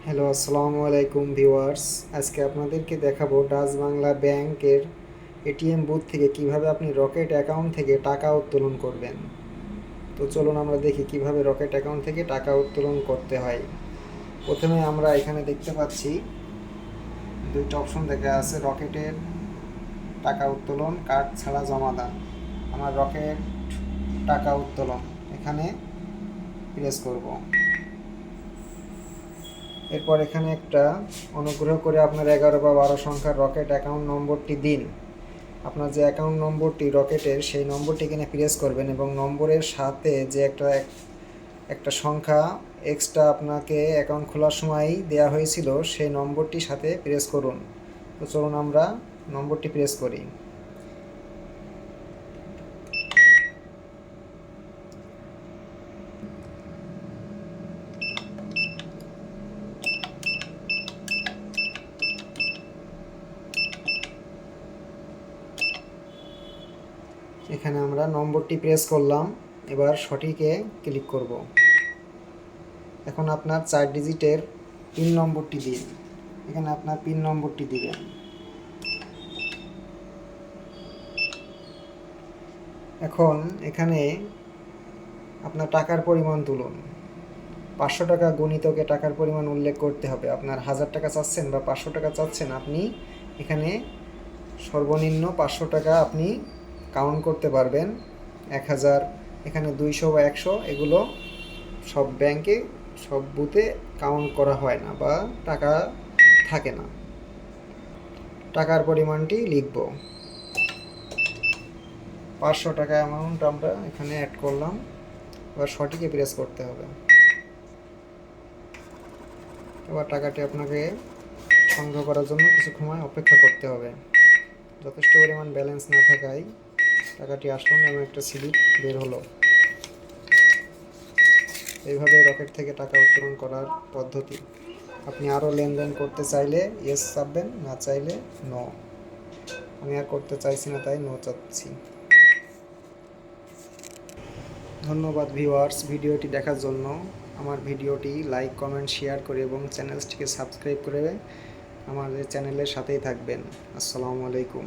Hello, আসসালামু আলাইকুম viewers. আজকে আপনাদেরকে দেখাবো ডাচ বাংলা ব্যাংকের এটিএম বুথ থেকে কিভাবে আপনি রকেট অ্যাকাউন্ট থেকে টাকা উত্তোলন করবেন। তো চলুন আমরা দেখি কিভাবে রকেট অ্যাকাউন্ট থেকে টাকা উত্তোলন করতে হয়। প্রথমে আমরা এখানে দেখতে পাচ্ছি দুইটা অপশন দেখা আছে, রকেটের টাকা উত্তোলন, কার্ড ছাড়া জমাদান। আমার রকেট টাকা উত্তোলন এখানে প্রেস করব। এরপর এখানে একটা অনুগ্রহ করে আপনার 11 বা 12 সংখ্যার রকেট অ্যাকাউন্ট নম্বরটি দিন। আপনার যে অ্যাকাউন্ট নম্বরটি রকেটের, সেই নম্বরটি এখানে প্রেস করবেন এবং নম্বরের সাথে যে একটা সংখ্যা এক্সট্রা আপনাকে অ্যাকাউন্ট খোলার সময় দেওয়া হয়েছিল, সেই নম্বরটির সাথে প্রেস করুন। তো চলুন আমরা নম্বরটি প্রেস করি। এখানে আমরা নম্বরটি প্রেস করলাম, এবার সঠিকে ক্লিক করব। এখন আপনার 4 ডিজিটের পিন নম্বরটি দিন। এখানে আপনার পিন নম্বরটি দিবেন। এখন এখানে আপনার টাকার পরিমাণ তুলুন। 500 টাকা গুণিতকে টাকার পরিমাণ উল্লেখ করতে হবে। আপনার 1000 টাকা চাচ্ছেন বা 500 টাকা চাচ্ছেন, আপনি এখানে সর্বনিম্ন 500 টাকা আপনি কাউন্ট করতে পারবেন। 1000, এখানে 200 বা 100, এগুলো সব ব্যাংকে সব বুথে কাউন্ট করা হয় না বা টাকা থাকে না। টাকার পরিমাণটি লিখব। 500 টাকা অ্যামাউন্ট আমরা এখানে অ্যাড করলাম। এবার সঠিকে প্রেস করতে হবে। এবার টাকাটি আপনাকে সংগ্রহ করার জন্য কিছু সময় অপেক্ষা করতে হবে। যথেষ্ট পরিমাণ ব্যালেন্স না থাকায় টাকাটি আসলো না এবং একটা স্লিপ বের হলো। এইভাবে রকেট থেকে টাকা উত্তোলন করার পদ্ধতি। আপনি আরও লেনদেন করতে চাইলে ইয়েস চাপবেন, না চাইলে নো। আমি আর করতে চাইছি না, তাই নো চাচ্ছি। ধন্যবাদ ভিউয়ার্স ভিডিওটি দেখার জন্য। আমার ভিডিওটি লাইক, কমেন্ট, শেয়ার করে এবং চ্যানেলটিকে সাবস্ক্রাইব করে আমাদের চ্যানেলের সাথেই থাকবেন। আসসালামু আলাইকুম।